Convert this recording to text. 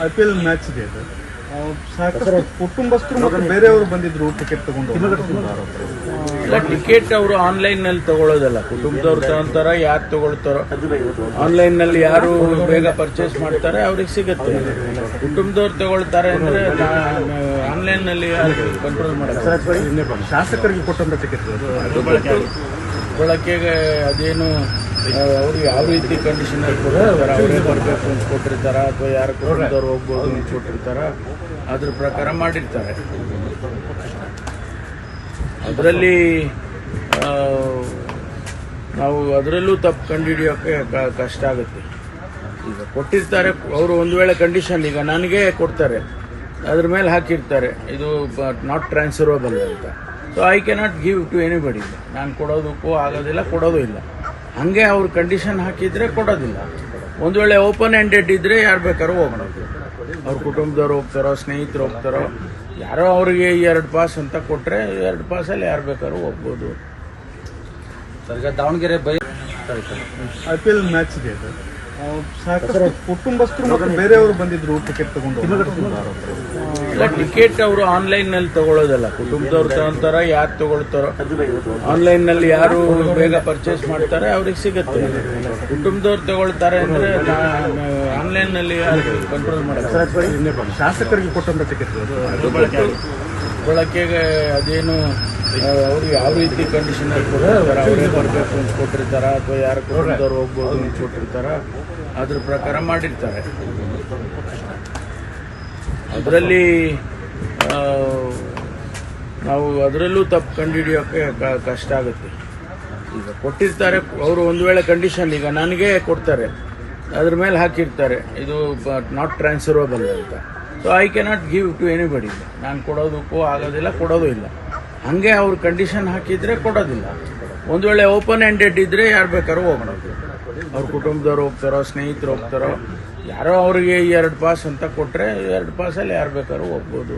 IPL match ಇದೆ ಅದು. ಸಾಕಷ್ಟು ಕುಟುಂಬಸ್ಥರು ಮತ್ತು ಬೇರೆಯವರು ಬಂದಿದ್ರು ಟಿಕೆಟ್ ತಗೊಂಡು. ಇಲ್ಲ, ಟಿಕೆಟ್ ಅವರು ಆನ್ಲೈನ್ ನಲ್ಲಿ ತಗೊಳ್ಳೋದಲ್ಲ, ಕುಟುಂಬದವ್ರು ತಗೊಂತಾರ, ಯಾರು ತಗೊಳ್ತಾರೋ ಆನ್ಲೈನ್ ನಲ್ಲಿ ಯಾರು ಬೇಗ ಪರ್ಚೇಸ್ ಮಾಡ್ತಾರೆ ಅವ್ರಿಗೆ ಸಿಗುತ್ತೆ. ಕುಟುಂಬದವ್ರು ತಗೊಳ್ತಾರೆ ಅಂದ್ರೆ ಆನ್ಲೈನ್ ನಲ್ಲಿ ಕಂಟ್ರೋಲ್ ಮಾಡಕ್ಕೆ. ಶಾಸಕರಿಗೆ ಕೊಟ್ಟಂತ ಟಿಕೆಟ್ ಅದು ಬಳಕೆಗೆ ಅದೇನು ಅವ್ರಿಗೆ ಯಾವ ರೀತಿ ಕಂಡೀಷನ್ ಕೊಟ್ಟಿರ್ತಾರ, ಅವರೇ ಬರಬೇಕು ಅಂತ ಕೊಟ್ಟಿರ್ತಾರ ಅಥವಾ ಯಾರು ಕುಟುಂಬದವ್ರು ಹೋಗ್ಬೋದು ಅಂತ ಕೊಟ್ಟಿರ್ತಾರ, ಅದ್ರ ಪ್ರಕಾರ ಮಾಡಿರ್ತಾರೆ. ಅದರಲ್ಲಿ ನಾವು ಅದರಲ್ಲೂ ತಪ್ಪು ಕಂಡುಹಿಡಿಯೋಕೆ ಕಷ್ಟ ಆಗುತ್ತೆ. ಈಗ ಕೊಟ್ಟಿರ್ತಾರೆ ಅವರು, ಒಂದು ವೇಳೆ ಕಂಡೀಷನ್ ಈಗ ನನಗೆ ಕೊಡ್ತಾರೆ, ಅದ್ರ ಮೇಲೆ ಹಾಕಿರ್ತಾರೆ ಇದು ನಾಟ್ ಟ್ರಾನ್ಸ್ಫರಬಲ್ ಅಂತ. So I cannot give to anybody. ನಾನು ಕೊಡೋದಕ್ಕೂ ಆಗೋದಿಲ್ಲ, ಕೊಡೋದು ಇಲ್ಲ. ಹಾಗೆ ಅವ್ರು ಕಂಡೀಷನ್ ಹಾಕಿದ್ರೆ ಕೊಡೋದಿಲ್ಲ. ಒಂದು ವೇಳೆ ಓಪನ್ ಎಂಡೆಡ್ ಇದ್ರೆ ಯಾರು ಬೇಕಾದ್ರೂ ಹೋಗೋದು, ಅವ್ರ ಕುಟುಂಬದವ್ರು ಹೋಗ್ತಾರೋ, ಸ್ನೇಹಿತರು ಹೋಗ್ತಾರೋ, ಯಾರೋ ಅವ್ರಿಗೆ 2 ಪಾಸ್ ಅಂತ ಕೊಟ್ಟರೆ 2 ಪಾಸಲ್ಲಿ ಯಾರು ಬೇಕಾದ್ರೂ ಹೋಗ್ಬೋದು. ದಾವಣಗೆರೆ IPL ಮ್ಯಾಚ್ ಇದೆ ಅದು. ಸಾಕಷ್ಟು ಕುಟುಂಬಸ್ಥರು ಮತ್ತು ಬೇರೆಯವರು ಬಂದಿದ್ರು ಟಿಕೆಟ್ ತಗೊಂಡು. ಇಲ್ಲ, ಟಿಕೆಟ್ ಅವರು ಆನ್ಲೈನ್ ನಲ್ಲಿ ತಗೊಳ್ಳೋದಲ್ಲ, ಕುಟುಂಬದವ್ರು ತಗೊಂತಾರ, ಯಾರು ತಗೊಳ್ತಾರೋ ಆನ್ಲೈನ್ ನಲ್ಲಿ ಯಾರು ಬೇಗ ಪರ್ಚೇಸ್ ಮಾಡ್ತಾರೆ ಅವ್ರಿಗೆ ಸಿಗುತ್ತೆ. ಕುಟುಂಬದವ್ರು ತಗೊಳ್ತಾರೆ ಅಂದ್ರೆ ಆನ್ಲೈನ್ ನಲ್ಲಿ ಕಂಟ್ರೋಲ್ ಮಾಡಕ್ಕೆ. ಶಾಸಕರಿಗೆ ಕೊಟ್ಟಂತ ಟಿಕೆಟ್ ಅದು ಬಳಕೆಗೆ ಅದೇನು ಅವ್ರಿಗೆ ಯಾವ ರೀತಿ ಕಂಡೀಷನ್ ಕೊಟ್ಟಿರ್ತಾರ, ಅವರೇ ಬರಬೇಕು ಅಂತ ಕೊಟ್ಟಿರ್ತಾರ ಅಥವಾ ಯಾರು ಕುಟುಂಬದವ್ರು ಹೋಗ್ಬೋದು ಅಂತ ಕೊಟ್ಟಿರ್ತಾರ, ಅದ್ರ ಪ್ರಕಾರ ಮಾಡಿರ್ತಾರೆ. ಅದರಲ್ಲಿ ನಾವು ಅದರಲ್ಲೂ ತಪ್ಪು ಕಂಡುಹಿಡಿಯೋಕೆ ಕಷ್ಟ ಆಗುತ್ತೆ. ಈಗ ಕೊಟ್ಟಿರ್ತಾರೆ ಅವರು, ಒಂದು ವೇಳೆ ಕಂಡೀಷನ್ ಈಗ ನನಗೆ ಕೊಡ್ತಾರೆ, ಅದ್ರ ಮೇಲೆ ಹಾಕಿರ್ತಾರೆ ಇದು ನಾಟ್ ಟ್ರಾನ್ಸ್ಫರಬಲ್ ಅಂತ. So I cannot give to anybody. ನಾನು ಕೊಡೋದಕ್ಕೂ ಆಗೋದಿಲ್ಲ, ಕೊಡೋದು ಇಲ್ಲ. ಹಾಗೆ ಅವ್ರು ಕಂಡೀಷನ್ ಹಾಕಿದ್ರೆ ಕೊಡೋದಿಲ್ಲ. ಒಂದು ವೇಳೆ ಓಪನ್ ಎಂಡೆಡ್ ಇದ್ರೆ ಯಾರು ಬೇಕಾದ್ರೂ ಹೋಗೋದು, ಅವ್ರ ಕುಟುಂಬದವ್ರು ಹೋಗ್ತಾರೋ, ಸ್ನೇಹಿತರು ಹೋಗ್ತಾರೋ, ಯಾರೋ ಅವ್ರಿಗೆ 2 ಪಾಸ್ ಅಂತ ಕೊಟ್ಟರೆ 2 ಪಾಸಲ್ಲಿ ಯಾರು ಬೇಕಾದ್ರೂ ಹೋಗ್ಬೋದು.